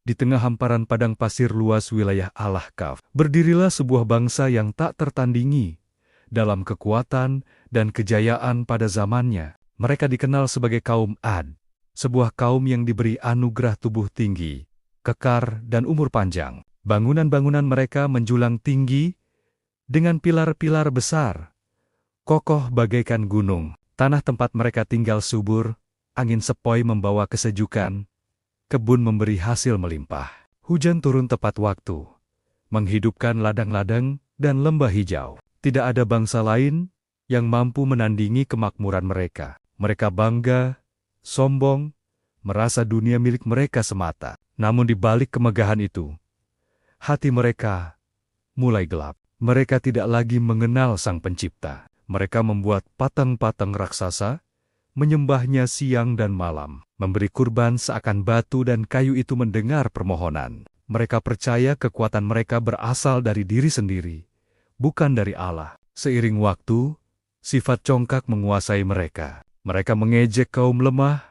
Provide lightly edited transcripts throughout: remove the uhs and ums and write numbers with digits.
Di tengah hamparan padang pasir luas wilayah Al-Ahqaf, berdirilah sebuah bangsa yang tak tertandingi dalam kekuatan dan kejayaan pada zamannya. Mereka dikenal sebagai kaum Ad, sebuah kaum yang diberi anugerah tubuh tinggi, kekar, dan umur panjang. Bangunan-bangunan mereka menjulang tinggi dengan pilar-pilar besar, kokoh bagaikan gunung. Tanah tempat mereka tinggal subur, angin sepoi membawa kesejukan, kebun memberi hasil melimpah. Hujan turun tepat waktu, menghidupkan ladang-ladang dan lembah hijau. Tidak ada bangsa lain yang mampu menandingi kemakmuran mereka. Mereka bangga, sombong, merasa dunia milik mereka semata. Namun di balik kemegahan itu, hati mereka mulai gelap. Mereka tidak lagi mengenal Sang Pencipta. Mereka membuat patung-patung raksasa, menyembahnya siang dan malam, memberi kurban seakan batu dan kayu itu mendengar permohonan. Mereka percaya kekuatan mereka berasal dari diri sendiri, bukan dari Allah. Seiring waktu, sifat congkak menguasai mereka. Mereka mengejek kaum lemah,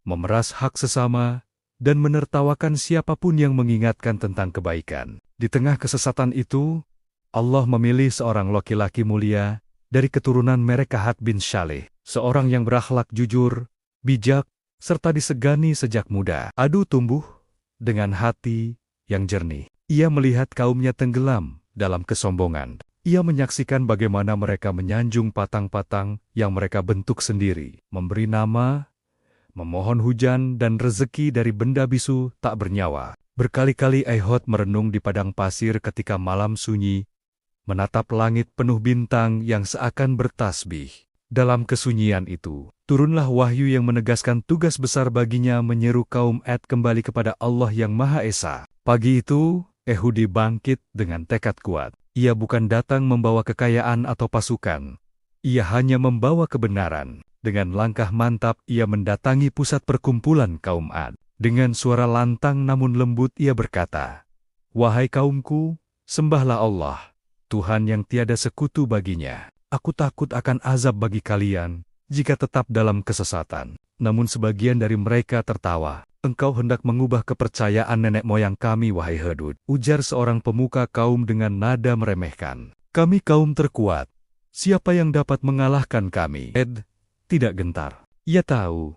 memeras hak sesama, dan menertawakan siapapun yang mengingatkan tentang kebaikan. Di tengah kesesatan itu, Allah memilih seorang laki-laki mulia dari keturunan Merekahat bin Shaleh, seorang yang berakhlak jujur, bijak, serta disegani sejak muda. Adu tumbuh dengan hati yang jernih. Ia melihat kaumnya tenggelam dalam kesombongan. Ia menyaksikan bagaimana mereka menyanjung patang-patang yang mereka bentuk sendiri, memberi nama, memohon hujan dan rezeki dari benda bisu tak bernyawa. Berkali-kali Ehud merenung di padang pasir ketika malam sunyi, menatap langit penuh bintang yang seakan bertasbih. Dalam kesunyian itu, turunlah wahyu yang menegaskan tugas besar baginya menyeru kaum Ad kembali kepada Allah yang Maha Esa. Pagi itu, Ehudi bangkit dengan tekad kuat. Ia bukan datang membawa kekayaan atau pasukan. Ia hanya membawa kebenaran. Dengan langkah mantap, ia mendatangi pusat perkumpulan kaum Ad. Dengan suara lantang namun lembut ia berkata, "Wahai kaumku, sembahlah Allah, Tuhan yang tiada sekutu baginya. Aku takut akan azab bagi kalian jika tetap dalam kesesatan." Namun sebagian dari mereka tertawa. "Engkau hendak mengubah kepercayaan nenek moyang kami, wahai Hudud," ujar seorang pemuka kaum dengan nada meremehkan. "Kami kaum terkuat. Siapa yang dapat mengalahkan kami?" Ed tidak gentar. Ia tahu,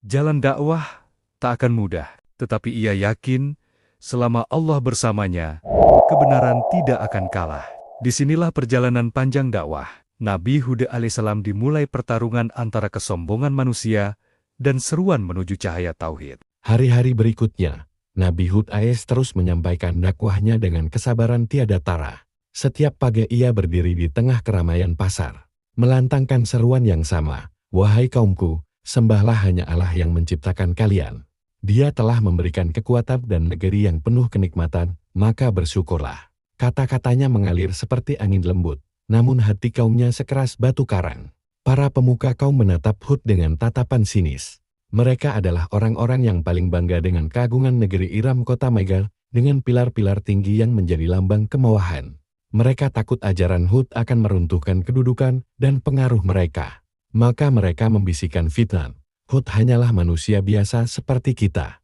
jalan dakwah tak akan mudah. Tetapi ia yakin, selama Allah bersamanya, kebenaran tidak akan kalah. Disinilah perjalanan panjang dakwah Nabi Hud alaihissalam dimulai pertarungan antara kesombongan manusia dan seruan menuju cahaya tauhid. Hari-hari berikutnya, Nabi Hud AS terus menyampaikan dakwahnya dengan kesabaran tiada tara. Setiap pagi ia berdiri di tengah keramaian pasar, melantangkan seruan yang sama, "Wahai kaumku, sembahlah hanya Allah yang menciptakan kalian. Dia telah memberikan kekuatan dan negeri yang penuh kenikmatan, maka bersyukurlah." Kata-katanya mengalir seperti angin lembut, namun hati kaumnya sekeras batu karang. Para pemuka kaum menatap Hud dengan tatapan sinis. Mereka adalah orang-orang yang paling bangga dengan keagungan negeri Iram kota Megal, dengan pilar-pilar tinggi yang menjadi lambang kemewahan. Mereka takut ajaran Hud akan meruntuhkan kedudukan dan pengaruh mereka. Maka mereka membisikkan fitnah, "Hud hanyalah manusia biasa seperti kita.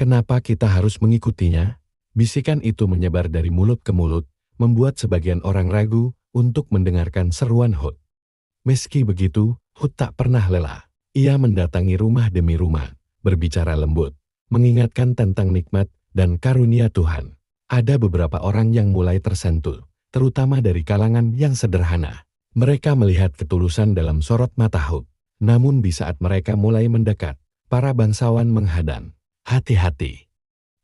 Kenapa kita harus mengikutinya?" Bisikan itu menyebar dari mulut ke mulut, membuat sebagian orang ragu untuk mendengarkan seruan Hud. Meski begitu, Hud tak pernah lelah. Ia mendatangi rumah demi rumah, berbicara lembut, mengingatkan tentang nikmat dan karunia Tuhan. Ada beberapa orang yang mulai tersentuh, terutama dari kalangan yang sederhana. Mereka melihat ketulusan dalam sorot mata Hud. Namun di saat mereka mulai mendekat, para bangsawan menghadang. "Hati-hati.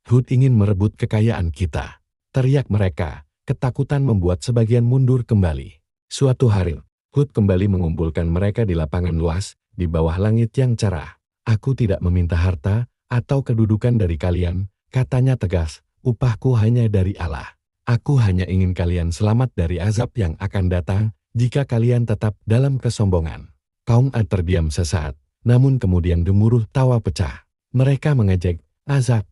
Hud ingin merebut kekayaan kita," teriak mereka. Ketakutan membuat sebagian mundur kembali. Suatu hari, Hud kembali mengumpulkan mereka di lapangan luas, di bawah langit yang cerah. "Aku tidak meminta harta atau kedudukan dari kalian," katanya tegas. "Upahku hanya dari Allah. Aku hanya ingin kalian selamat dari azab yang akan datang jika kalian tetap dalam kesombongan." Kaum Ad terdiam sesaat, namun kemudian gemuruh tawa pecah. Mereka mengejek, "Azab?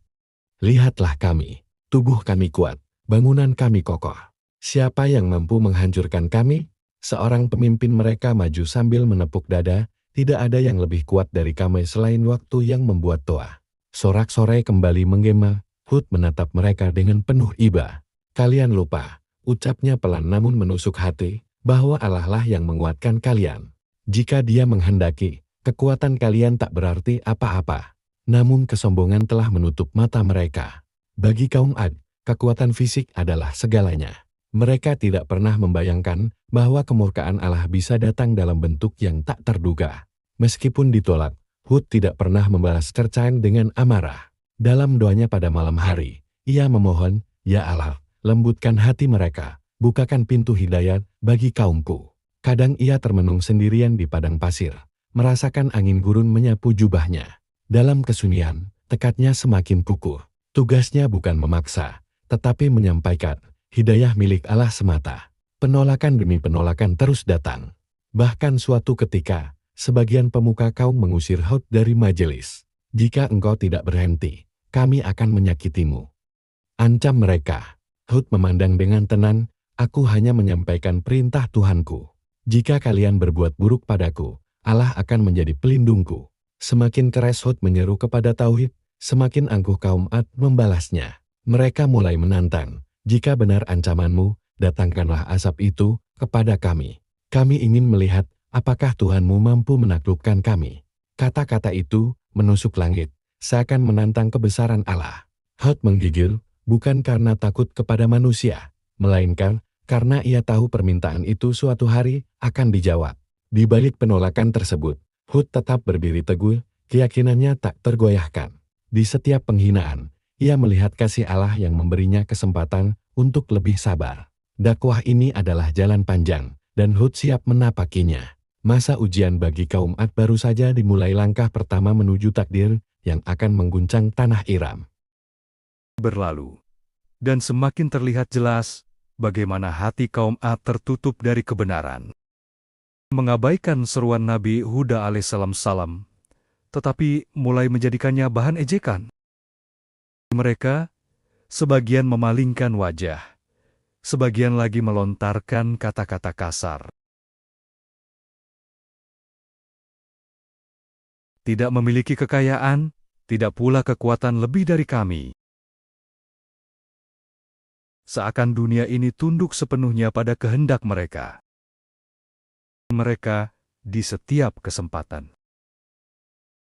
Lihatlah kami. Tubuh kami kuat, bangunan kami kokoh. Siapa yang mampu menghancurkan kami?" Seorang pemimpin mereka maju sambil menepuk dada. "Tidak ada yang lebih kuat dari kami selain waktu yang membuat toa." Sorak-sorai kembali menggema. Hud menatap mereka dengan penuh iba. Kalian lupa, ucapnya pelan namun menusuk hati, bahwa Allah lah yang menguatkan kalian. Jika Dia menghendaki, kekuatan kalian tak berarti apa-apa. Namun kesombongan telah menutup mata mereka. Bagi kaum Ad, kekuatan fisik adalah segalanya. Mereka tidak pernah membayangkan bahwa kemurkaan Allah bisa datang dalam bentuk yang tak terduga. Meskipun ditolak, Hud tidak pernah membalas cercaan dengan amarah. Dalam doanya pada malam hari, ia memohon, "Ya Allah, lembutkan hati mereka, bukakan pintu hidayat bagi kaumku." Kadang ia termenung sendirian di padang pasir, merasakan angin gurun menyapu jubahnya. Dalam kesunyian, tekadnya semakin kukuh. Tugasnya bukan memaksa, tetapi menyampaikan hidayah milik Allah semata. Penolakan demi penolakan terus datang. Bahkan suatu ketika, sebagian pemuka kaum mengusir Hud dari majelis. "Jika engkau tidak berhenti, kami akan menyakitimu," ancam mereka. Hud memandang dengan tenang, "Aku hanya menyampaikan perintah Tuhanku. Jika kalian berbuat buruk padaku, Allah akan menjadi pelindungku." Semakin keras Hud menyeru kepada tauhid, semakin angkuh kaum Ad membalasnya. Mereka mulai menantang, "Jika benar ancamanmu, datangkanlah asap itu kepada kami. Kami ingin melihat apakah Tuhanmu mampu menaklukkan kami." Kata-kata itu menusuk langit, seakan menantang kebesaran Allah. Hud menggigil, bukan karena takut kepada manusia, melainkan karena ia tahu permintaan itu suatu hari akan dijawab. Di balik penolakan tersebut, Hud tetap berdiri teguh, keyakinannya tak tergoyahkan. Di setiap penghinaan, ia melihat kasih Allah yang memberinya kesempatan untuk lebih sabar. Dakwah ini adalah jalan panjang, dan Hud siap menapakinya. Masa ujian bagi kaum Ad baru saja dimulai, langkah pertama menuju takdir yang akan mengguncang tanah Iram. Berlalu, dan semakin terlihat jelas bagaimana hati kaum Ad tertutup dari kebenaran. Mengabaikan seruan Nabi Huda alaihissalam, tetapi mulai menjadikannya bahan ejekan. Mereka, sebagian memalingkan wajah, sebagian lagi melontarkan kata-kata kasar. Tidak memiliki kekayaan, tidak pula kekuatan lebih dari kami. Seakan dunia ini tunduk sepenuhnya pada kehendak mereka. Mereka di setiap kesempatan.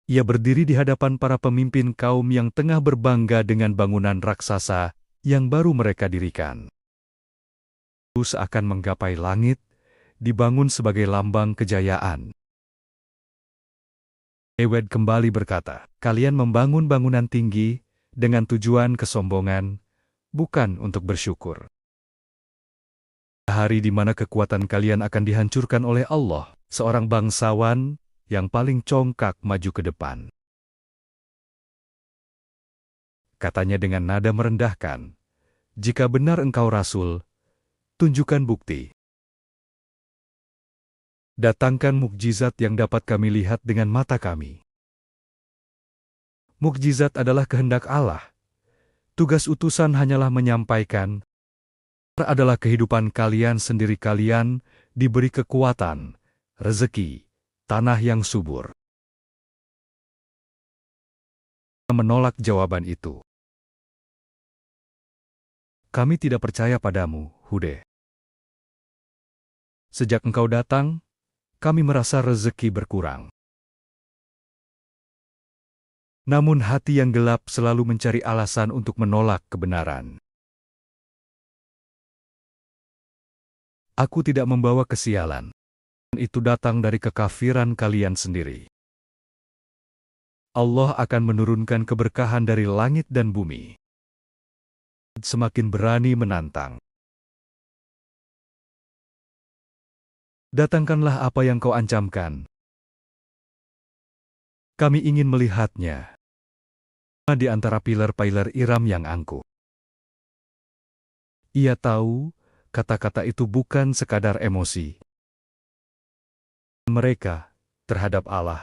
Ia berdiri di hadapan para pemimpin kaum yang tengah berbangga dengan bangunan raksasa yang baru mereka dirikan. Seakan menggapai langit, dibangun sebagai lambang kejayaan. Ewed kembali berkata, "Kalian membangun bangunan tinggi dengan tujuan kesombongan, bukan untuk bersyukur. Hari di mana kekuatan kalian akan dihancurkan oleh Allah, seorang bangsawan yang paling congkak maju ke depan." Katanya dengan nada merendahkan, "Jika benar engkau Rasul, tunjukkan bukti. Datangkan mukjizat yang dapat kami lihat dengan mata kami." Mukjizat adalah kehendak Allah. Tugas utusan hanyalah menyampaikan, adalah kehidupan kalian sendiri. Kalian diberi kekuatan, rezeki, tanah yang subur. Menolak jawaban itu. "Kami tidak percaya padamu, Hud. Sejak engkau datang, kami merasa rezeki berkurang. Namun hati yang gelap selalu mencari alasan untuk menolak kebenaran. Aku tidak membawa kesialan. Itu datang dari kekafiran kalian sendiri. Allah akan menurunkan keberkahan dari langit dan bumi." Semakin berani menantang. "Datangkanlah apa yang kau ancamkan. Kami ingin melihatnya di antara pilar-pilar Iram yang angkuh." Ia tahu kata-kata itu bukan sekadar emosi mereka terhadap Allah.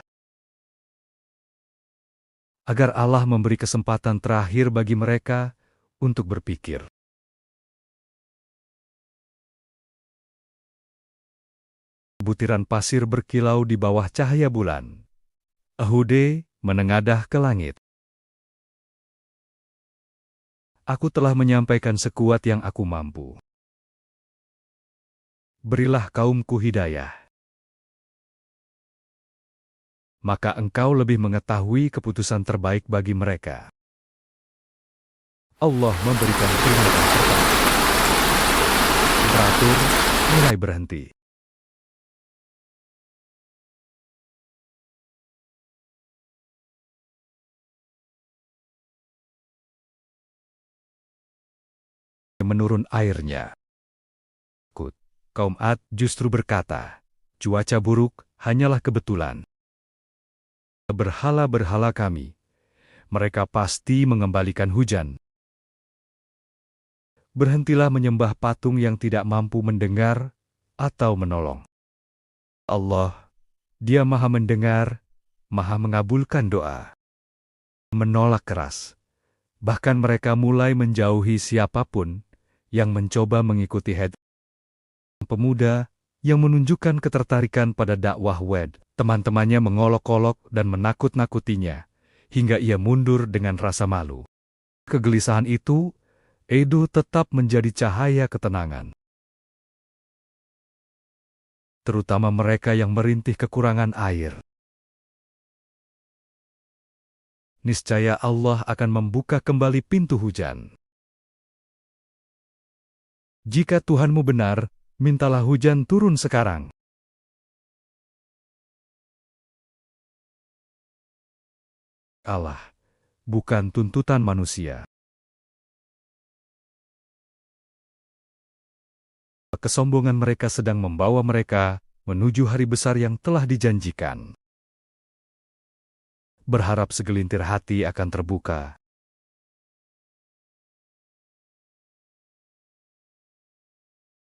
Agar Allah memberi kesempatan terakhir bagi mereka untuk berpikir. Butiran pasir berkilau di bawah cahaya bulan. Hud menengadah ke langit. Aku telah menyampaikan sekuat yang aku mampu. Berilah kaumku hidayah. Maka engkau lebih mengetahui keputusan terbaik bagi mereka. Allah memberikan peringatan pertama. Teratur, mulai berhenti. Menurun airnya. Kaum Ad justru berkata, cuaca buruk hanyalah kebetulan. Berhala-berhala kami, mereka pasti mengembalikan hujan. Berhentilah menyembah patung yang tidak mampu mendengar atau menolong. Allah, Dia Maha mendengar, Maha mengabulkan doa. Menolak keras. Bahkan mereka mulai menjauhi siapapun yang mencoba mengikuti pemuda yang menunjukkan ketertarikan pada dakwah Wed. Teman-temannya mengolok-olok dan menakut-nakutinya, hingga ia mundur dengan rasa malu. Kegelisahan itu, Edo tetap menjadi cahaya ketenangan. Terutama mereka yang merintih kekurangan air. Niscaya Allah akan membuka kembali pintu hujan. Jika Tuhanmu benar, mintalah hujan turun sekarang. Allah, bukan tuntutan manusia. Kesombongan mereka sedang membawa mereka menuju hari besar yang telah dijanjikan. Berharap segelintir hati akan terbuka.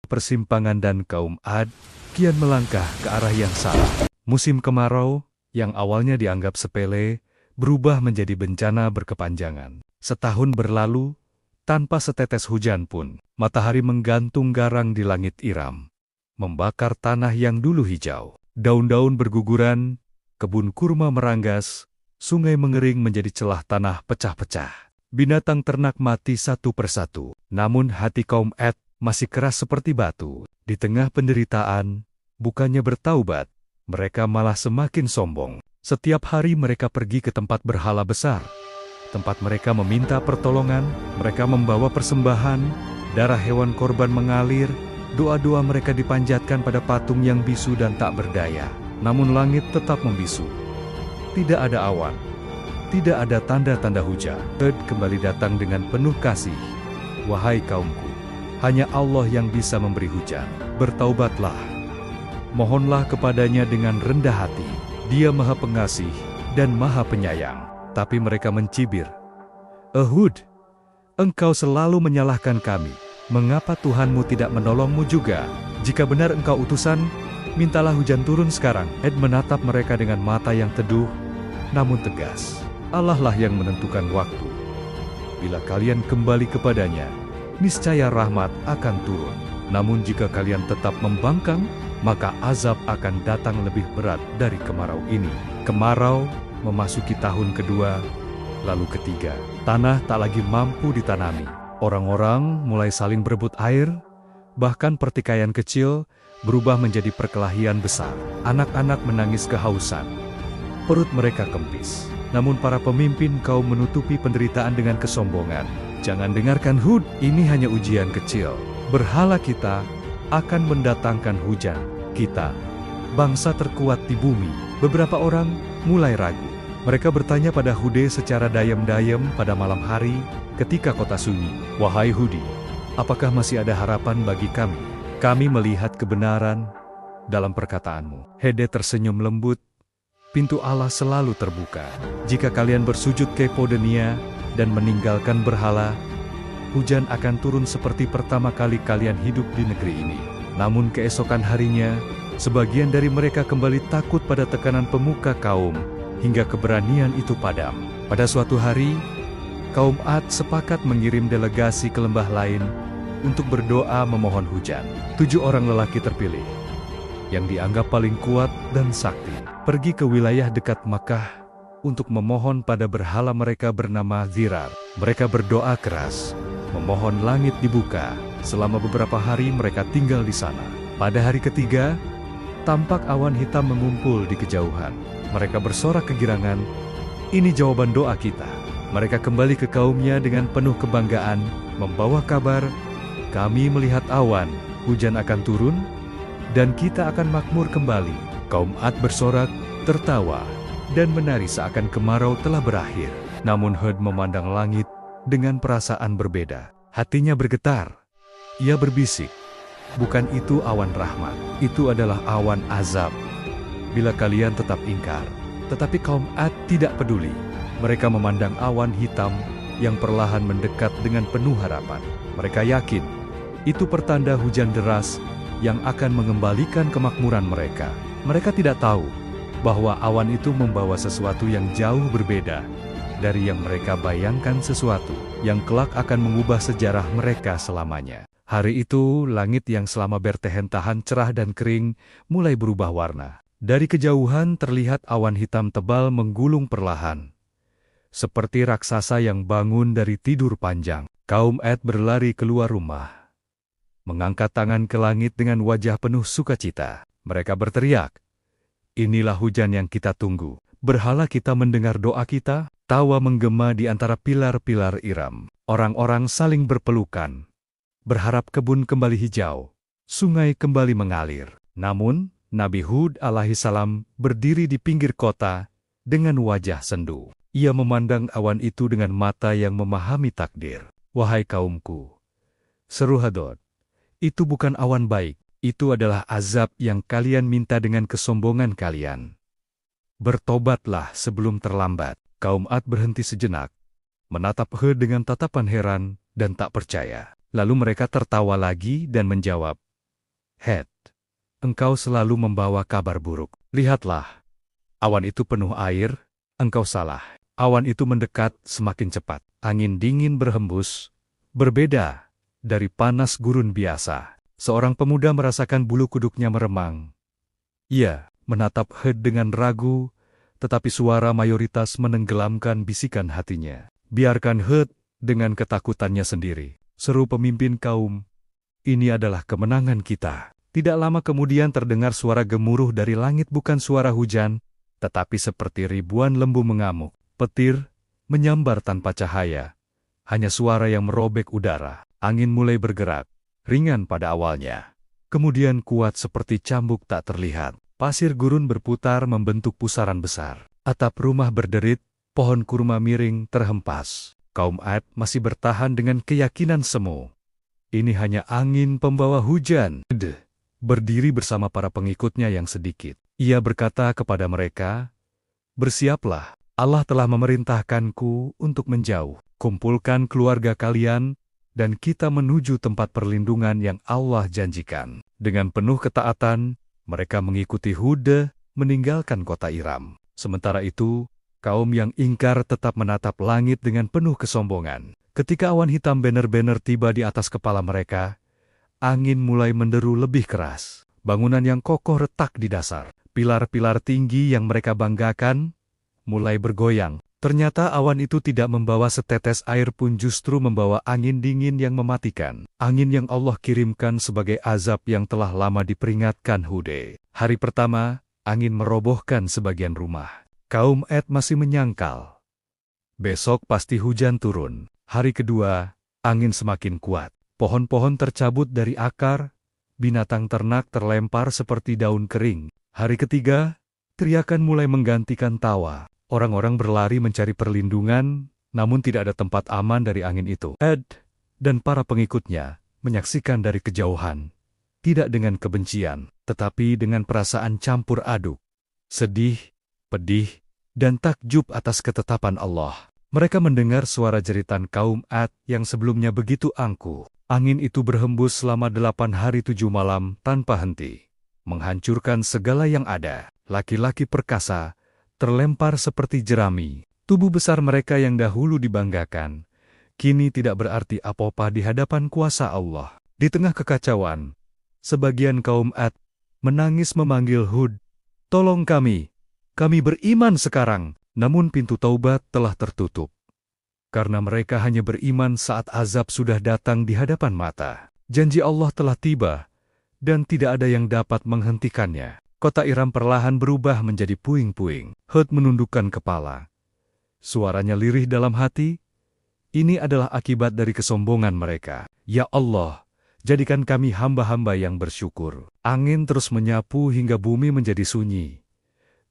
Persimpangan dan kaum Ad kian melangkah ke arah yang salah. Musim kemarau, yang awalnya dianggap sepele, berubah menjadi bencana berkepanjangan. Setahun berlalu, tanpa setetes hujan pun, matahari menggantung garang di langit Iram, membakar tanah yang dulu hijau. Daun-daun berguguran, kebun kurma meranggas, sungai mengering menjadi celah tanah pecah-pecah. Binatang ternak mati satu persatu. Namun hati kaum Ad masih keras seperti batu. Di tengah penderitaan, bukannya bertaubat, mereka malah semakin sombong. Setiap hari mereka pergi ke tempat berhala besar. Tempat mereka meminta pertolongan, mereka membawa persembahan, darah hewan korban mengalir, doa-doa mereka dipanjatkan pada patung yang bisu dan tak berdaya. Namun langit tetap membisu. Tidak ada awan, tidak ada tanda-tanda hujan. Ed kembali datang dengan penuh kasih. Wahai kaumku, hanya Allah yang bisa memberi hujan. Bertaubatlah. Mohonlah kepadanya dengan rendah hati. Dia Maha Pengasih dan Maha Penyayang. Tapi mereka mencibir. Ehud, engkau selalu menyalahkan kami. Mengapa Tuhanmu tidak menolongmu juga? Jika benar engkau utusan, mintalah hujan turun sekarang. Ed menatap mereka dengan mata yang teduh, namun tegas. Allah lah yang menentukan waktu. Bila kalian kembali kepadanya, niscaya rahmat akan turun. Namun jika kalian tetap membangkang, maka azab akan datang lebih berat dari kemarau ini. Kemarau memasuki tahun kedua, lalu ketiga. Tanah tak lagi mampu ditanami. Orang-orang mulai saling berebut air, bahkan pertikaian kecil berubah menjadi perkelahian besar. Anak-anak menangis kehausan. Perut mereka kempis. Namun para pemimpin kaum menutupi penderitaan dengan kesombongan. Jangan dengarkan Hud, ini hanya ujian kecil. Berhala kita akan mendatangkan hujan. Kita, bangsa terkuat di bumi. Beberapa orang mulai ragu. Mereka bertanya pada Hude secara dayem-dayem pada malam hari ketika kota sunyi. Wahai Hudi, apakah masih ada harapan bagi kami? Kami melihat kebenaran dalam perkataanmu. Hede tersenyum lembut. Pintu Allah selalu terbuka. Jika kalian bersujud kepo dunia dan meninggalkan berhala, hujan akan turun seperti pertama kali kalian hidup di negeri ini. Namun keesokan harinya, sebagian dari mereka kembali takut pada tekanan pemuka kaum, hingga keberanian itu padam. Pada suatu hari, kaum Ad sepakat mengirim delegasi ke lembah lain untuk berdoa memohon hujan. 7 orang lelaki terpilih, yang dianggap paling kuat dan sakti, pergi ke wilayah dekat Makkah untuk memohon pada berhala mereka bernama Zirar. Mereka berdoa keras, memohon langit dibuka. Selama beberapa hari mereka tinggal di sana. Pada hari ketiga, tampak awan hitam mengumpul di kejauhan. Mereka bersorak kegirangan, "Ini jawaban doa kita." Mereka kembali ke kaumnya dengan penuh kebanggaan, membawa kabar, "Kami melihat awan, hujan akan turun, dan kita akan makmur kembali." Kaum Ad bersorak, tertawa, dan menari seakan kemarau telah berakhir. Namun Hud memandang langit dengan perasaan berbeda. Hatinya bergetar. Ia berbisik, "Bukan itu awan rahmat, itu adalah awan azab. Bila kalian tetap ingkar." Tetapi kaum Ad tidak peduli. Mereka memandang awan hitam yang perlahan mendekat dengan penuh harapan. Mereka yakin itu pertanda hujan deras yang akan mengembalikan kemakmuran mereka. Mereka tidak tahu bahwa awan itu membawa sesuatu yang jauh berbeda dari yang mereka bayangkan, sesuatu yang kelak akan mengubah sejarah mereka selamanya. Hari itu, langit yang selama bertahan-tahan cerah dan kering mulai berubah warna. Dari kejauhan terlihat awan hitam tebal menggulung perlahan, seperti raksasa yang bangun dari tidur panjang. Kaum Ad berlari keluar rumah, mengangkat tangan ke langit dengan wajah penuh sukacita. Mereka berteriak, "Inilah hujan yang kita tunggu. Berhala kita mendengar doa kita." Tawa menggema di antara pilar-pilar Iram. Orang-orang saling berpelukan, berharap kebun kembali hijau, sungai kembali mengalir. Namun, Nabi Hud alaihissalam berdiri di pinggir kota dengan wajah sendu. Ia memandang awan itu dengan mata yang memahami takdir. "Wahai kaumku," seru Hadod, "itu bukan awan baik, itu adalah azab yang kalian minta dengan kesombongan kalian. Bertobatlah sebelum terlambat." Kaum Ad berhenti sejenak, menatap Hud dengan tatapan heran dan tak percaya. Lalu mereka tertawa lagi dan menjawab, "Het, engkau selalu membawa kabar buruk. Lihatlah, awan itu penuh air, engkau salah." Awan itu mendekat semakin cepat. Angin dingin berhembus, berbeda dari panas gurun biasa. Seorang pemuda merasakan bulu kuduknya meremang. Ia menatap Hud dengan ragu, tetapi suara mayoritas menenggelamkan bisikan hatinya. "Biarkan Hud dengan ketakutannya sendiri," seru pemimpin kaum. "Ini adalah kemenangan kita." Tidak lama kemudian terdengar suara gemuruh dari langit, bukan suara hujan, tetapi seperti ribuan lembu mengamuk. Petir menyambar tanpa cahaya, hanya suara yang merobek udara. Angin mulai bergerak, ringan pada awalnya, kemudian kuat seperti cambuk tak terlihat. Pasir gurun berputar membentuk pusaran besar. Atap rumah berderit, pohon kurma miring terhempas. Kaum Ad masih bertahan dengan keyakinan semu. Ini hanya angin pembawa hujan. Berdiri bersama para pengikutnya yang sedikit, ia berkata kepada mereka, "Bersiaplah, Allah telah memerintahkanku untuk menjauh. Kumpulkan keluarga kalian, dan kita menuju tempat perlindungan yang Allah janjikan." Dengan penuh ketaatan, mereka mengikuti Hud meninggalkan kota Iram. Sementara itu, kaum yang ingkar tetap menatap langit dengan penuh kesombongan. Ketika awan hitam benar-benar tiba di atas kepala mereka, angin mulai menderu lebih keras. Bangunan yang kokoh retak di dasar. Pilar-pilar tinggi yang mereka banggakan mulai bergoyang. Ternyata awan itu tidak membawa setetes air pun, justru membawa angin dingin yang mematikan. Angin yang Allah kirimkan sebagai azab yang telah lama diperingatkan Hud. Hari pertama, angin merobohkan sebagian rumah. Kaum Ad masih menyangkal, besok pasti hujan turun. Hari kedua, angin semakin kuat. Pohon-pohon tercabut dari akar, binatang ternak terlempar seperti daun kering. Hari ketiga, teriakan mulai menggantikan tawa. Orang-orang berlari mencari perlindungan, namun tidak ada tempat aman dari angin itu. Ad dan para pengikutnya menyaksikan dari kejauhan, tidak dengan kebencian, tetapi dengan perasaan campur aduk, sedih, pedih, dan takjub atas ketetapan Allah. Mereka mendengar suara jeritan kaum Ad yang sebelumnya begitu angkuh. Angin itu berhembus selama 8 hari 7 malam tanpa henti, menghancurkan segala yang ada. Laki-laki perkasa terlempar seperti jerami. Tubuh besar mereka yang dahulu dibanggakan, kini tidak berarti apa-apa di hadapan kuasa Allah. Di tengah kekacauan, sebagian kaum Ad menangis memanggil Hud, "Tolong kami beriman sekarang." Namun pintu taubat telah tertutup. karena mereka hanya beriman saat azab sudah datang di hadapan mata. Janji Allah telah tiba, dan tidak ada yang dapat menghentikannya. Kota Iram perlahan berubah menjadi puing-puing. Hud menundukkan kepala. Suaranya lirih dalam hati. Ini adalah akibat dari kesombongan mereka. Ya Allah, jadikan kami hamba-hamba yang bersyukur. Angin terus menyapu hingga bumi menjadi sunyi.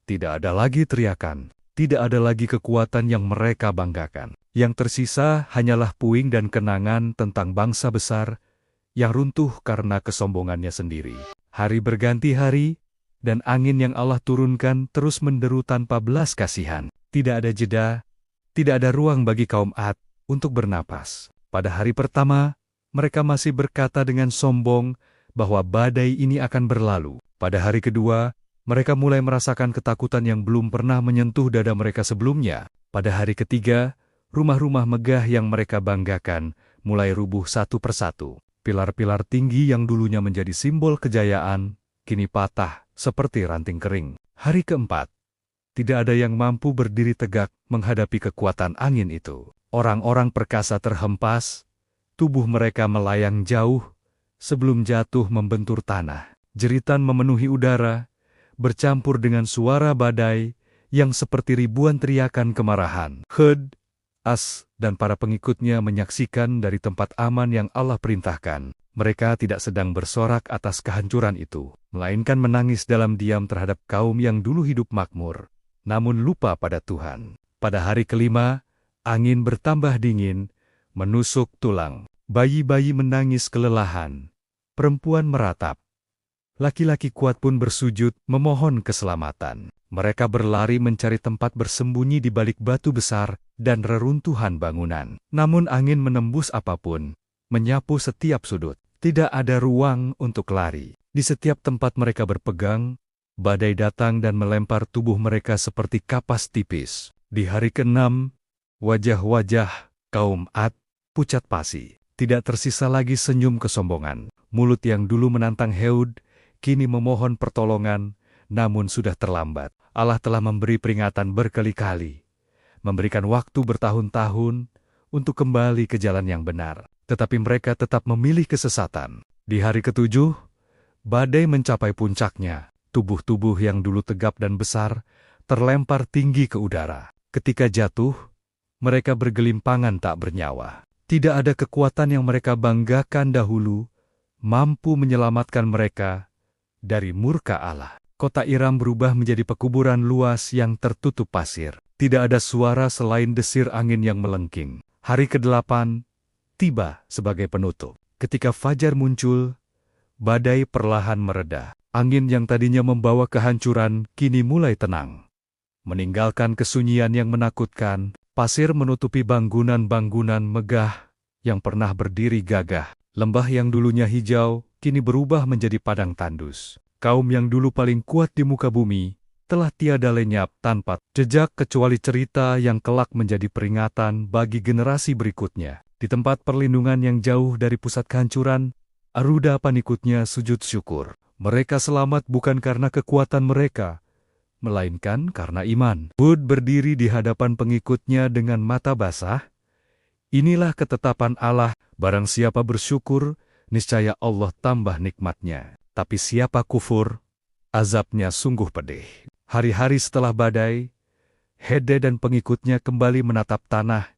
Tidak ada lagi teriakan. Tidak ada lagi kekuatan yang mereka banggakan. Yang tersisa hanyalah puing dan kenangan tentang bangsa besar yang runtuh karena kesombongannya sendiri. Hari berganti hari, dan angin yang Allah turunkan terus menderu tanpa belas kasihan. Tidak ada jeda, tidak ada ruang bagi kaum Ad untuk bernapas. Pada hari pertama, mereka masih berkata dengan sombong bahwa badai ini akan berlalu. Pada hari kedua, mereka mulai merasakan ketakutan yang belum pernah menyentuh dada mereka sebelumnya. Pada hari ketiga, rumah-rumah megah yang mereka banggakan mulai rubuh satu persatu. Pilar-pilar tinggi yang dulunya menjadi simbol kejayaan, kini patah seperti ranting kering. Hari keempat, tidak ada yang mampu berdiri tegak menghadapi kekuatan angin itu. Orang-orang perkasa terhempas, tubuh mereka melayang jauh sebelum jatuh membentur tanah. Jeritan memenuhi udara, bercampur dengan suara badai yang seperti ribuan teriakan kemarahan. Hud, As, dan para pengikutnya menyaksikan dari tempat aman yang Allah perintahkan. Mereka tidak sedang bersorak atas kehancuran itu, melainkan menangis dalam diam terhadap kaum yang dulu hidup makmur, namun lupa pada Tuhan. Pada hari kelima, angin bertambah dingin, menusuk tulang. Bayi-bayi menangis kelelahan. Perempuan meratap. Laki-laki kuat pun bersujud memohon keselamatan. Mereka berlari mencari tempat bersembunyi di balik batu besar dan reruntuhan bangunan. Namun angin menembus apapun, menyapu setiap sudut. Tidak ada ruang untuk lari. Di setiap tempat mereka berpegang, badai datang dan melempar tubuh mereka seperti kapas tipis. Di hari ke-6, wajah-wajah kaum Ad pucat pasi. Tidak tersisa lagi senyum kesombongan. Mulut yang dulu menantang Hud, kini memohon pertolongan, namun sudah terlambat. Allah telah memberi peringatan berkali-kali, memberikan waktu bertahun-tahun untuk kembali ke jalan yang benar. Tetapi mereka tetap memilih kesesatan. Di hari ke-7, badai mencapai puncaknya. Tubuh-tubuh yang dulu tegap dan besar terlempar tinggi ke udara. Ketika jatuh, mereka bergelimpangan tak bernyawa. Tidak ada kekuatan yang mereka banggakan dahulu mampu menyelamatkan mereka dari murka Allah. Kota Iram berubah menjadi pekuburan luas yang tertutup pasir. Tidak ada suara selain desir angin yang melengking. Hari ke-8 tiba sebagai penutup. Ketika fajar muncul, badai perlahan mereda. Angin yang tadinya membawa kehancuran kini mulai tenang. Meninggalkan kesunyian yang menakutkan, pasir menutupi bangunan-bangunan megah yang pernah berdiri gagah. Lembah yang dulunya hijau kini berubah menjadi padang tandus. Kaum yang dulu paling kuat di muka bumi telah tiada lenyap tanpa jejak kecuali cerita yang kelak menjadi peringatan bagi generasi berikutnya. Di tempat perlindungan yang jauh dari pusat kehancuran, Aruda pengikutnya sujud syukur. Mereka selamat bukan karena kekuatan mereka, melainkan karena iman. Hud berdiri di hadapan pengikutnya dengan mata basah. Inilah ketetapan Allah, barang siapa bersyukur, niscaya Allah tambah nikmatnya. Tapi siapa kufur, azabnya sungguh pedih. Hari-hari setelah badai, Hede dan pengikutnya kembali menatap tanah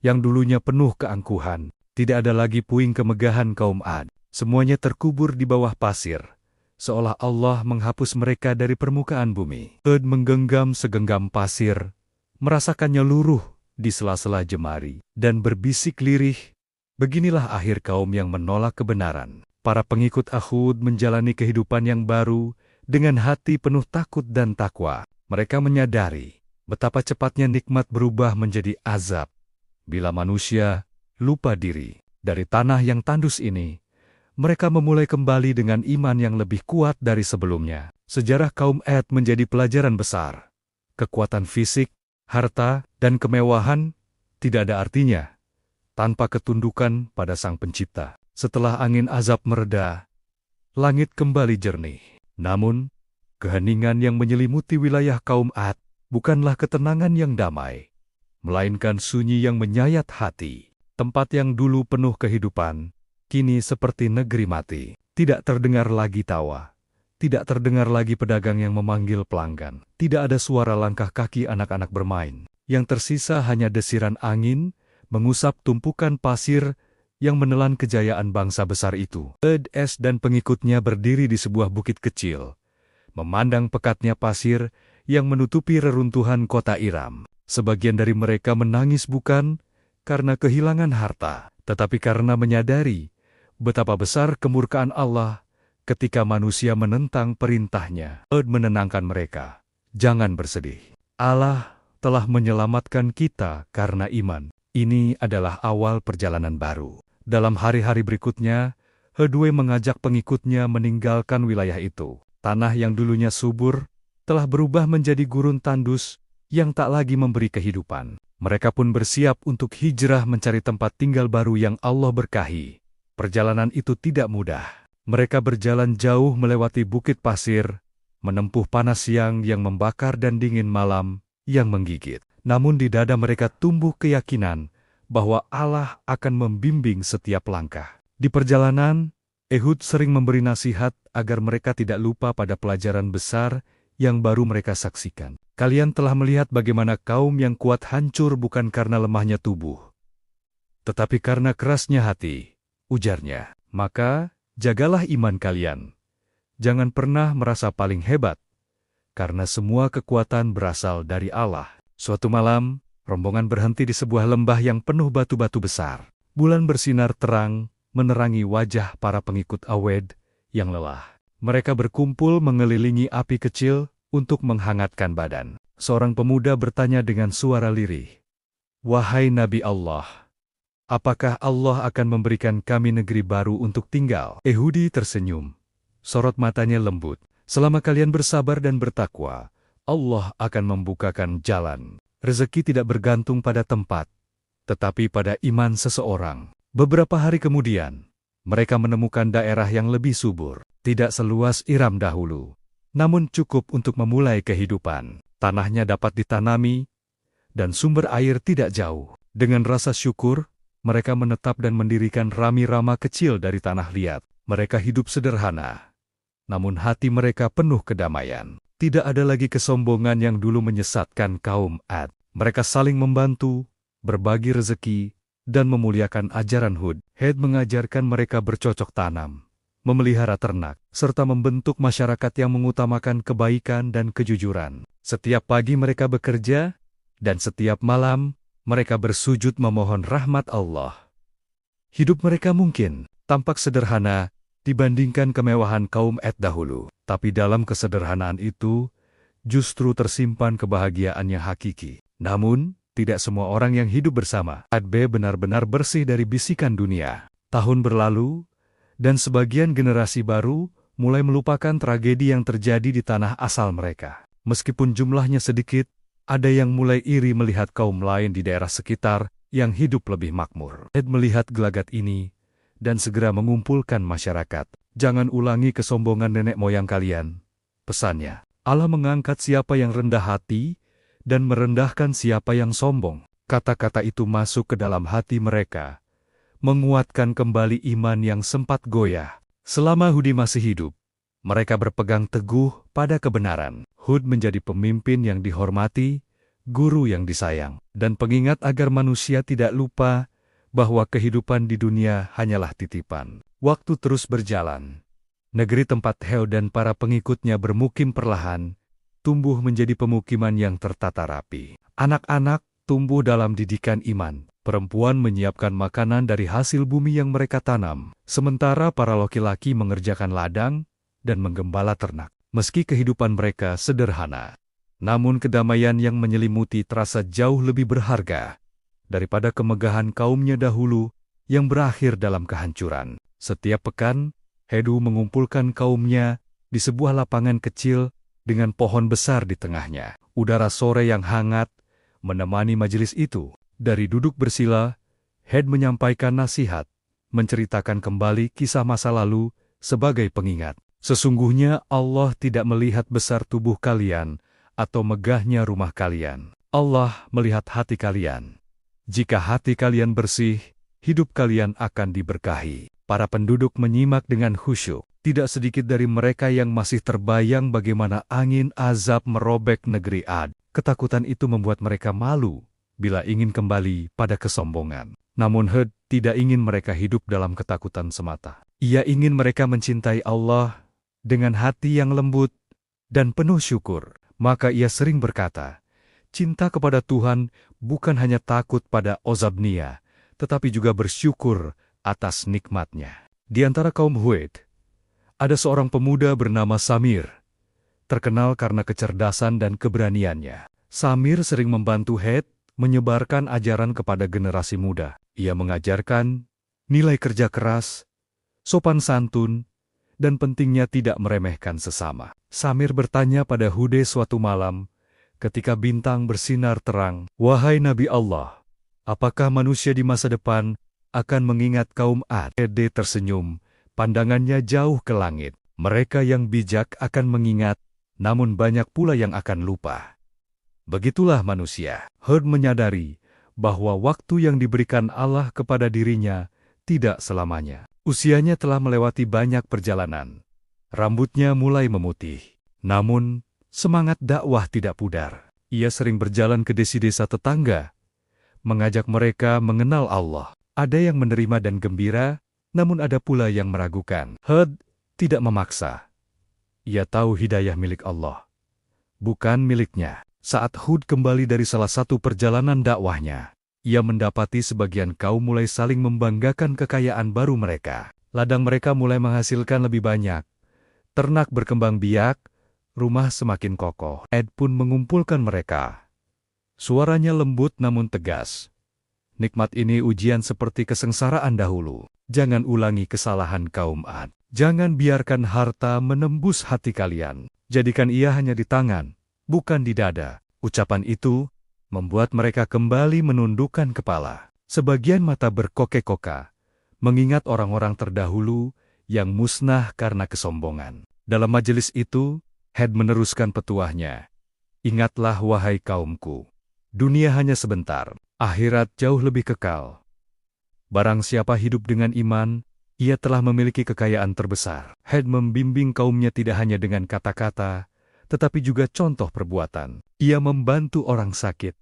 yang dulunya penuh keangkuhan. Tidak ada lagi puing kemegahan kaum Ad. Semuanya terkubur di bawah pasir, seolah Allah menghapus mereka dari permukaan bumi. Hud menggenggam segenggam pasir, merasakannya luruh di sela-sela jemari, dan berbisik lirih, beginilah akhir kaum yang menolak kebenaran. Para pengikut Ahud menjalani kehidupan yang baru dengan hati penuh takut dan takwa. Mereka menyadari betapa cepatnya nikmat berubah menjadi azab bila manusia lupa diri. Dari tanah yang tandus ini, mereka memulai kembali dengan iman yang lebih kuat dari sebelumnya. Sejarah kaum Ad menjadi pelajaran besar. Kekuatan fisik, harta, dan kemewahan tidak ada artinya tanpa ketundukan pada Sang Pencipta. Setelah angin azab mereda, langit kembali jernih. Namun, keheningan yang menyelimuti wilayah kaum Ad bukanlah ketenangan yang damai. melainkan sunyi yang menyayat hati. Tempat yang dulu penuh kehidupan, kini seperti negeri mati. Tidak terdengar lagi tawa. Tidak terdengar lagi pedagang yang memanggil pelanggan. Tidak ada suara langkah kaki anak-anak bermain. Yang tersisa hanya desiran angin, mengusap tumpukan pasir yang menelan kejayaan bangsa besar itu. Ed-Es dan pengikutnya berdiri di sebuah bukit kecil, memandang pekatnya pasir yang menutupi reruntuhan kota Iram. Sebagian dari mereka menangis bukan karena kehilangan harta, tetapi karena menyadari betapa besar kemurkaan Allah ketika manusia menentang perintahnya. Ed menenangkan mereka, jangan bersedih. Allah telah menyelamatkan kita karena iman. Ini adalah awal perjalanan baru. Dalam hari-hari berikutnya, Hedwe mengajak pengikutnya meninggalkan wilayah itu. Tanah yang dulunya subur telah berubah menjadi gurun tandus yang tak lagi memberi kehidupan. Mereka pun bersiap untuk hijrah mencari tempat tinggal baru yang Allah berkahi. Perjalanan itu tidak mudah. Mereka berjalan jauh melewati bukit pasir, menempuh panas siang yang membakar dan dingin malam yang menggigit. Namun di dada mereka tumbuh keyakinan bahwa Allah akan membimbing setiap langkah. Di perjalanan, Ehud sering memberi nasihat agar mereka tidak lupa pada pelajaran besar yang baru mereka saksikan. Kalian telah melihat bagaimana kaum yang kuat hancur bukan karena lemahnya tubuh, tetapi karena kerasnya hati, ujarnya. Maka, jagalah iman kalian. Jangan pernah merasa paling hebat, karena semua kekuatan berasal dari Allah. Suatu malam, rombongan berhenti di sebuah lembah yang penuh batu-batu besar. Bulan bersinar terang, menerangi wajah para pengikut Awed yang lelah. Mereka berkumpul mengelilingi api kecil untuk menghangatkan badan. Seorang pemuda bertanya dengan suara lirih, "Wahai Nabi Allah, apakah Allah akan memberikan kami negeri baru untuk tinggal?" Ehudi tersenyum. Sorot matanya lembut. "Selama kalian bersabar dan bertakwa, Allah akan membukakan jalan. Rezeki tidak bergantung pada tempat, tetapi pada iman seseorang." Beberapa hari kemudian, mereka menemukan daerah yang lebih subur. Tidak seluas Iram dahulu, namun cukup untuk memulai kehidupan. Tanahnya dapat ditanami, dan sumber air tidak jauh. Dengan rasa syukur, mereka menetap dan mendirikan rami-rama kecil dari tanah liat. Mereka hidup sederhana, namun hati mereka penuh kedamaian. Tidak ada lagi kesombongan yang dulu menyesatkan kaum Ad. Mereka saling membantu, berbagi rezeki, dan memuliakan ajaran Hud. Hud mengajarkan mereka bercocok tanam, memelihara ternak, serta membentuk masyarakat yang mengutamakan kebaikan dan kejujuran. Setiap pagi mereka bekerja, dan setiap malam mereka bersujud memohon rahmat Allah. Hidup mereka mungkin tampak sederhana dibandingkan kemewahan kaum Ad dahulu. Tapi dalam kesederhanaan itu, justru tersimpan kebahagiaan yang hakiki. Namun, tidak semua orang yang hidup bersama Ad benar-benar bersih dari bisikan dunia. Tahun berlalu, dan sebagian generasi baru mulai melupakan tragedi yang terjadi di tanah asal mereka. Meskipun jumlahnya sedikit, ada yang mulai iri melihat kaum lain di daerah sekitar yang hidup lebih makmur. Ad melihat gelagat ini, dan segera mengumpulkan masyarakat. "Jangan ulangi kesombongan nenek moyang kalian," pesannya. "Allah mengangkat siapa yang rendah hati, dan merendahkan siapa yang sombong." Kata-kata itu masuk ke dalam hati mereka, menguatkan kembali iman yang sempat goyah. Selama Hudi masih hidup, mereka berpegang teguh pada kebenaran. Hud menjadi pemimpin yang dihormati, guru yang disayang, dan pengingat agar manusia tidak lupa bahwa kehidupan di dunia hanyalah titipan. Waktu terus berjalan. Negeri tempat Heo dan para pengikutnya bermukim perlahan, tumbuh menjadi pemukiman yang tertata rapi. Anak-anak tumbuh dalam didikan iman. Perempuan menyiapkan makanan dari hasil bumi yang mereka tanam, sementara para laki-laki mengerjakan ladang dan menggembala ternak. Meski kehidupan mereka sederhana, namun kedamaian yang menyelimuti terasa jauh lebih berharga daripada kemegahan kaumnya dahulu yang berakhir dalam kehancuran. Setiap pekan, Hedu mengumpulkan kaumnya di sebuah lapangan kecil dengan pohon besar di tengahnya. Udara sore yang hangat menemani majelis itu. Dari duduk bersila, Hed menyampaikan nasihat, menceritakan kembali kisah masa lalu sebagai pengingat. "Sesungguhnya Allah tidak melihat besar tubuh kalian atau megahnya rumah kalian. Allah melihat hati kalian. Jika hati kalian bersih, hidup kalian akan diberkahi. Para penduduk menyimak dengan khusyuk. Tidak sedikit dari mereka yang masih terbayang bagaimana angin azab merobek negeri Ad. Ketakutan itu membuat mereka malu bila ingin kembali pada kesombongan. Namun Hud tidak ingin mereka hidup dalam ketakutan semata. Ia ingin mereka mencintai Allah dengan hati yang lembut dan penuh syukur. Maka ia sering berkata, cinta kepada Tuhan bukan hanya takut pada ozabnya, tetapi juga bersyukur atas nikmatnya. Di antara kaum Hud, ada seorang pemuda bernama Samir, terkenal karena kecerdasan dan keberaniannya. Samir sering membantu Hud menyebarkan ajaran kepada generasi muda. Ia mengajarkan nilai kerja keras, sopan santun, dan pentingnya tidak meremehkan sesama. Samir bertanya pada Hude suatu malam, ketika bintang bersinar terang, "Wahai Nabi Allah, apakah manusia di masa depan akan mengingat kaum Ad?" Hude tersenyum. Pandangannya jauh ke langit. Mereka yang bijak akan mengingat, namun banyak pula yang akan lupa. Begitulah manusia. Hud menyadari bahwa waktu yang diberikan Allah kepada dirinya tidak selamanya. Usianya telah melewati banyak perjalanan. Rambutnya mulai memutih. Namun, semangat dakwah tidak pudar. Ia sering berjalan ke desa-desa tetangga, mengajak mereka mengenal Allah. Ada yang menerima dan gembira, namun ada pula yang meragukan. Hud tidak memaksa. Ia tahu hidayah milik Allah, bukan miliknya. Saat Hud kembali dari salah satu perjalanan dakwahnya, ia mendapati sebagian kaum mulai saling membanggakan kekayaan baru mereka. Ladang mereka mulai menghasilkan lebih banyak. Ternak berkembang biak, rumah semakin kokoh. Hud pun mengumpulkan mereka. Suaranya lembut namun tegas. Nikmat ini ujian seperti kesengsaraan dahulu. Jangan ulangi kesalahan kaum Ad. Jangan biarkan harta menembus hati kalian. Jadikan ia hanya di tangan, bukan di dada. Ucapan itu membuat mereka kembali menundukkan kepala. Sebagian mata berkokek-koka, mengingat orang-orang terdahulu yang musnah karena kesombongan. Dalam majelis itu, Hud meneruskan petuahnya. Ingatlah wahai kaumku, dunia hanya sebentar, akhirat jauh lebih kekal. Barang siapa hidup dengan iman, ia telah memiliki kekayaan terbesar. Hud membimbing kaumnya tidak hanya dengan kata-kata, tetapi juga contoh perbuatan. Ia membantu orang sakit,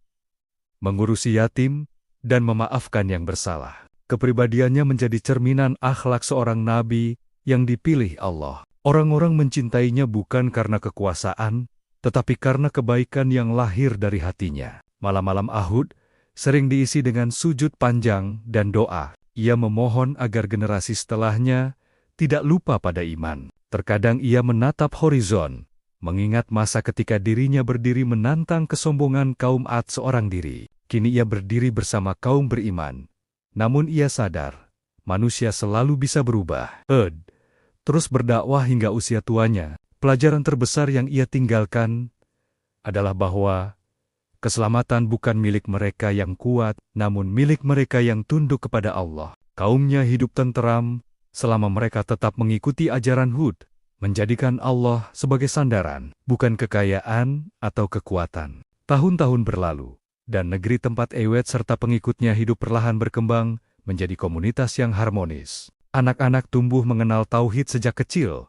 mengurusi yatim, dan memaafkan yang bersalah. Kepribadiannya menjadi cerminan akhlak seorang nabi yang dipilih Allah. Orang-orang mencintainya bukan karena kekuasaan, tetapi karena kebaikan yang lahir dari hatinya. Malam-malam Ahud sering diisi dengan sujud panjang dan doa. Ia memohon agar generasi setelahnya tidak lupa pada iman. Terkadang ia menatap horizon, mengingat masa ketika dirinya berdiri menantang kesombongan kaum Ad seorang diri. Kini ia berdiri bersama kaum beriman. Namun ia sadar, manusia selalu bisa berubah. Hud terus berdakwah hingga usia tuanya. Pelajaran terbesar yang ia tinggalkan adalah bahwa keselamatan bukan milik mereka yang kuat, namun milik mereka yang tunduk kepada Allah. Kaumnya hidup tenteram selama mereka tetap mengikuti ajaran Hud, menjadikan Allah sebagai sandaran, bukan kekayaan atau kekuatan. Tahun-tahun berlalu, dan negeri tempat Ewed serta pengikutnya hidup perlahan berkembang menjadi komunitas yang harmonis. Anak-anak tumbuh mengenal tauhid sejak kecil,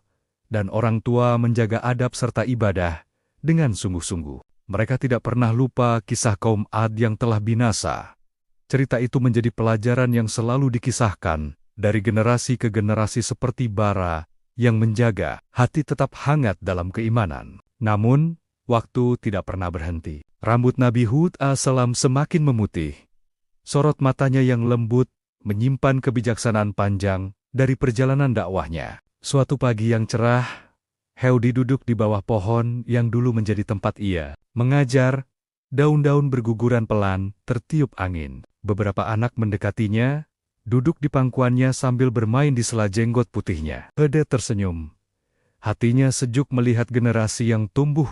dan orang tua menjaga adab serta ibadah dengan sungguh-sungguh. Mereka tidak pernah lupa kisah kaum Ad yang telah binasa. Cerita itu menjadi pelajaran yang selalu dikisahkan dari generasi ke generasi seperti bara yang menjaga hati tetap hangat dalam keimanan. Namun, waktu tidak pernah berhenti. Rambut Nabi Hud as-salam semakin memutih. Sorot matanya yang lembut menyimpan kebijaksanaan panjang dari perjalanan dakwahnya. Suatu pagi yang cerah, Hud duduk di bawah pohon yang dulu menjadi tempat ia mengajar. Daun-daun berguguran pelan, tertiup angin. Beberapa anak mendekatinya, duduk di pangkuannya sambil bermain di sela jenggot putihnya. Hud tersenyum. Hatinya sejuk melihat generasi yang tumbuh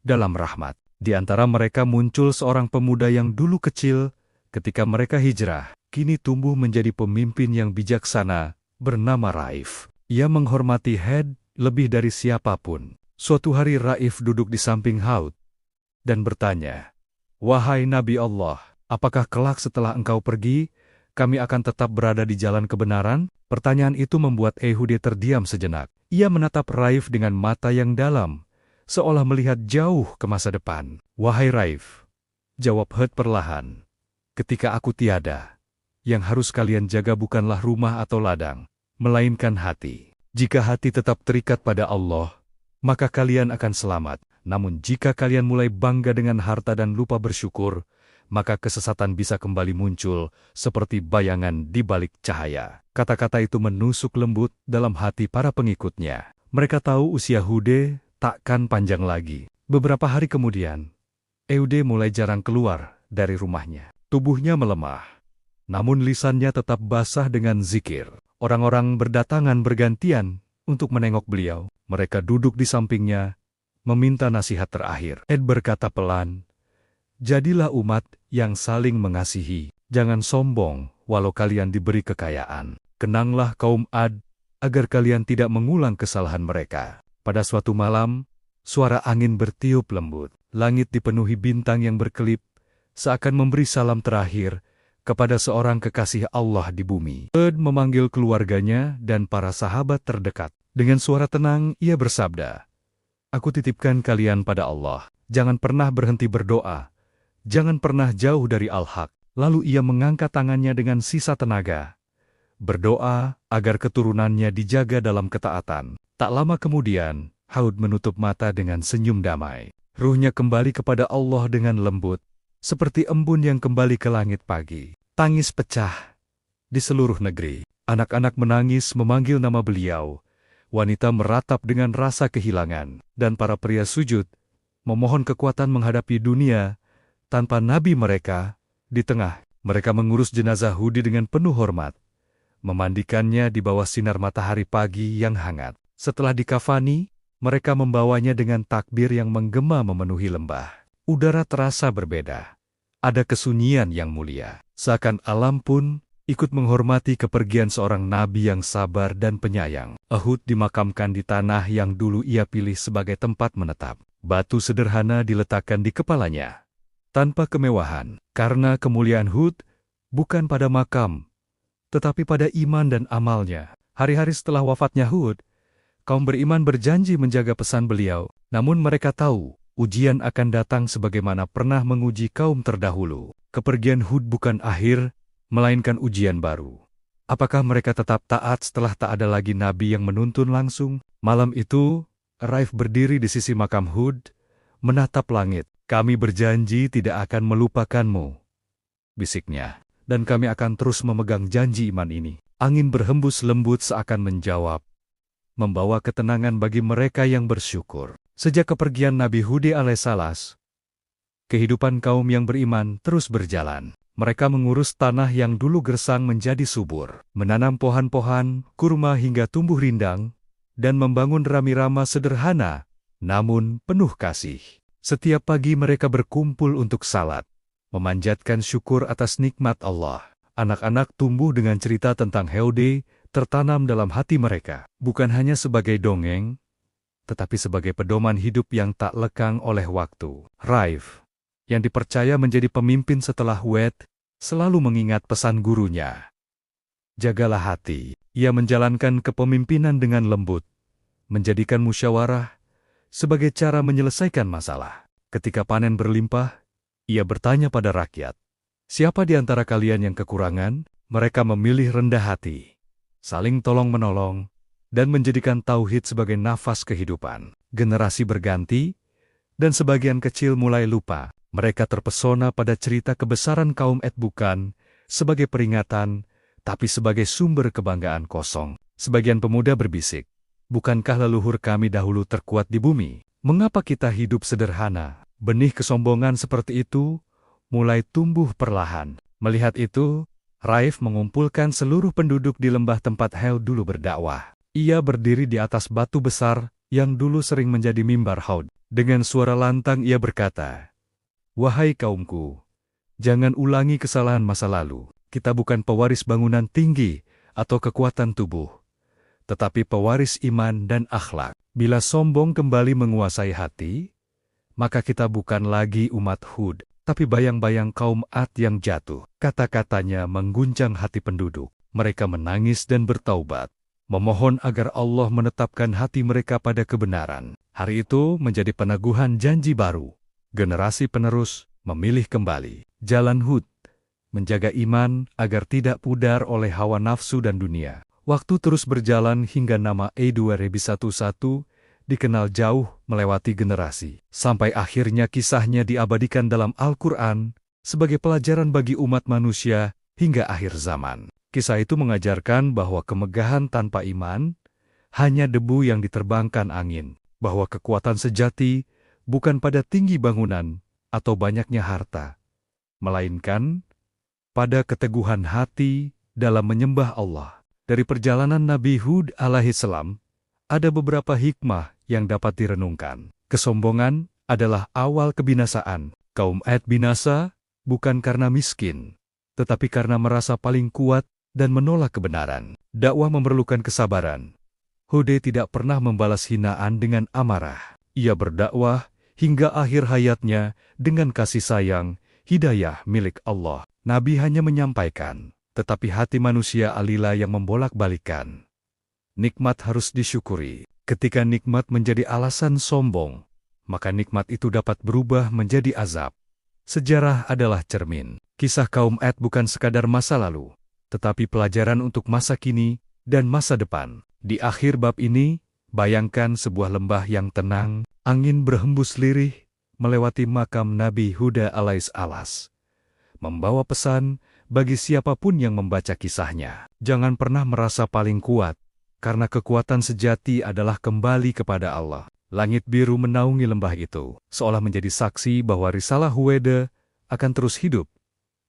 dalam rahmat. Di antara mereka muncul seorang pemuda yang dulu kecil ketika mereka hijrah, kini tumbuh menjadi pemimpin yang bijaksana, bernama Raif. Ia menghormati Hud lebih dari siapapun. Suatu hari Raif duduk di samping Hud dan bertanya, "Wahai Nabi Allah, apakah kelak setelah engkau pergi, kami akan tetap berada di jalan kebenaran?" Pertanyaan itu membuat Ehude terdiam sejenak. Ia menatap Raif dengan mata yang dalam, seolah melihat jauh ke masa depan. "Wahai Raif," jawab Hud perlahan, "ketika aku tiada, yang harus kalian jaga bukanlah rumah atau ladang, melainkan hati. Jika hati tetap terikat pada Allah, maka kalian akan selamat. Namun jika kalian mulai bangga dengan harta dan lupa bersyukur, maka kesesatan bisa kembali muncul seperti bayangan di balik cahaya." Kata-kata itu menusuk lembut dalam hati para pengikutnya. Mereka tahu usia Hude takkan panjang lagi. Beberapa hari kemudian, Eude mulai jarang keluar dari rumahnya. Tubuhnya melemah, namun lisannya tetap basah dengan zikir. Orang-orang berdatangan bergantian untuk menengok beliau. Mereka duduk di sampingnya, meminta nasihat terakhir. Ed berkata pelan, "Jadilah umat yang saling mengasihi. Jangan sombong walau kalian diberi kekayaan. Kenanglah kaum Ad, agar kalian tidak mengulang kesalahan mereka." Pada suatu malam, suara angin bertiup lembut. Langit dipenuhi bintang yang berkelip, seakan memberi salam terakhir kepada seorang kekasih Allah di bumi. Ed memanggil keluarganya dan para sahabat terdekat. Dengan suara tenang, ia bersabda, "Aku titipkan kalian pada Allah. Jangan pernah berhenti berdoa. Jangan pernah jauh dari Al-Haq." Lalu ia mengangkat tangannya dengan sisa tenaga, berdoa agar keturunannya dijaga dalam ketaatan. Tak lama kemudian, Hud menutup mata dengan senyum damai. Ruhnya kembali kepada Allah dengan lembut, seperti embun yang kembali ke langit pagi. Tangis pecah di seluruh negeri. Anak-anak menangis memanggil nama beliau. Wanita meratap dengan rasa kehilangan, dan para pria sujud, memohon kekuatan menghadapi dunia tanpa nabi mereka. Di tengah, mereka mengurus jenazah Hudi dengan penuh hormat, memandikannya di bawah sinar matahari pagi yang hangat. Setelah dikafani, mereka membawanya dengan takbir yang menggema memenuhi lembah. Udara terasa berbeda. Ada kesunyian yang mulia. Seakan alam pun ikut menghormati kepergian seorang nabi yang sabar dan penyayang. Ehud dimakamkan di tanah yang dulu ia pilih sebagai tempat menetap. Batu sederhana diletakkan di kepalanya, tanpa kemewahan, karena kemuliaan Hud bukan pada makam, tetapi pada iman dan amalnya. Hari-hari setelah wafatnya Hud, kaum beriman berjanji menjaga pesan beliau, namun mereka tahu ujian akan datang sebagaimana pernah menguji kaum terdahulu. Kepergian Hud bukan akhir, melainkan ujian baru. Apakah mereka tetap taat setelah tak ada lagi nabi yang menuntun langsung? Malam itu, Raif berdiri di sisi makam Hud, menatap langit. "Kami berjanji tidak akan melupakanmu," bisiknya, "dan kami akan terus memegang janji iman ini." Angin berhembus lembut seakan menjawab, membawa ketenangan bagi mereka yang bersyukur. Sejak kepergian Nabi Hud alaihissalam, kehidupan kaum yang beriman terus berjalan. Mereka mengurus tanah yang dulu gersang menjadi subur, menanam pohon-pohon, kurma hingga tumbuh rindang, dan membangun rami-rama sederhana, namun penuh kasih. Setiap pagi mereka berkumpul untuk salat, memanjatkan syukur atas nikmat Allah. Anak-anak tumbuh dengan cerita tentang Hud tertanam dalam hati mereka, bukan hanya sebagai dongeng, tetapi sebagai pedoman hidup yang tak lekang oleh waktu. Raif, yang dipercaya menjadi pemimpin setelah Hud, selalu mengingat pesan gurunya. Jagalah hati. Ia menjalankan kepemimpinan dengan lembut, menjadikan musyawarah sebagai cara menyelesaikan masalah. Ketika panen berlimpah, ia bertanya pada rakyat, "Siapa di antara kalian yang kekurangan?" Mereka memilih rendah hati, saling tolong-menolong, dan menjadikan tauhid sebagai nafas kehidupan. Generasi berganti, dan sebagian kecil mulai lupa. Mereka terpesona pada cerita kebesaran kaum Ed bukan sebagai peringatan, tapi sebagai sumber kebanggaan kosong. Sebagian pemuda berbisik, "Bukankah leluhur kami dahulu terkuat di bumi? Mengapa kita hidup sederhana?" Benih kesombongan seperti itu mulai tumbuh perlahan. Melihat itu, Raif mengumpulkan seluruh penduduk di lembah tempat Hud dulu berdakwah. Ia berdiri di atas batu besar yang dulu sering menjadi mimbar Hud. Dengan suara lantang ia berkata, "Wahai kaumku, jangan ulangi kesalahan masa lalu. Kita bukan pewaris bangunan tinggi atau kekuatan tubuh, tetapi pewaris iman dan akhlak. Bila sombong kembali menguasai hati, maka kita bukan lagi umat Hud." tapi bayang-bayang kaum Ad yang jatuh. Kata-katanya mengguncang hati penduduk. Mereka menangis dan bertaubat, memohon agar Allah menetapkan hati mereka pada kebenaran. Hari itu menjadi peneguhan janji baru. Generasi penerus memilih kembali jalan Hud, menjaga iman agar tidak pudar oleh hawa nafsu dan dunia. Waktu terus berjalan hingga nama E2011 dikenal jauh melewati generasi. Sampai akhirnya kisahnya diabadikan dalam Al-Quran sebagai pelajaran bagi umat manusia hingga akhir zaman. Kisah itu mengajarkan bahwa kemegahan tanpa iman hanya debu yang diterbangkan angin, bahwa kekuatan sejati bukan pada tinggi bangunan atau banyaknya harta, melainkan pada keteguhan hati dalam menyembah Allah. Dari perjalanan Nabi Hud alaihissalam, ada beberapa hikmah yang dapat direnungkan. Kesombongan adalah awal kebinasaan. Kaum Ad binasa bukan karena miskin, tetapi karena merasa paling kuat dan menolak kebenaran. Dakwah memerlukan kesabaran. Hud tidak pernah membalas hinaan dengan amarah. Ia berdakwah hingga akhir hayatnya dengan kasih sayang, hidayah milik Allah. Nabi hanya menyampaikan, tetapi hati manusia alila yang membolak-balikan. Nikmat harus disyukuri. Ketika nikmat menjadi alasan sombong, maka nikmat itu dapat berubah menjadi azab. Sejarah adalah cermin. Kisah kaum Ad bukan sekadar masa lalu, tetapi pelajaran untuk masa kini dan masa depan. Di akhir bab ini, bayangkan sebuah lembah yang tenang, angin berhembus lirih, melewati makam Nabi Hud alaihissalam, membawa pesan bagi siapapun yang membaca kisahnya. Jangan pernah merasa paling kuat, karena kekuatan sejati adalah kembali kepada Allah. Langit biru menaungi lembah itu, seolah menjadi saksi bahwa risalah Hud akan terus hidup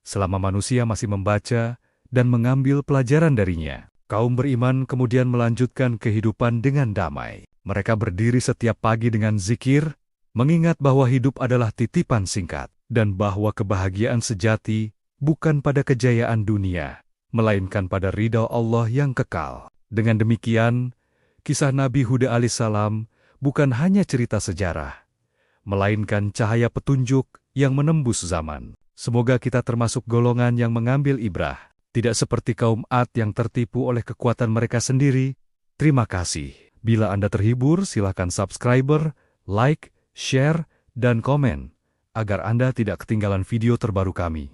selama manusia masih membaca dan mengambil pelajaran darinya. Kaum beriman kemudian melanjutkan kehidupan dengan damai. Mereka berdiri setiap pagi dengan zikir, mengingat bahwa hidup adalah titipan singkat, dan bahwa kebahagiaan sejati bukan pada kejayaan dunia, melainkan pada ridha Allah yang kekal. Dengan demikian, kisah Nabi Hud alaihissalam bukan hanya cerita sejarah, melainkan cahaya petunjuk yang menembus zaman. Semoga kita termasuk golongan yang mengambil ibrah, tidak seperti kaum Ad yang tertipu oleh kekuatan mereka sendiri. Terima kasih. Bila Anda terhibur, silakan subscribe, like, share, dan komen, agar Anda tidak ketinggalan video terbaru kami.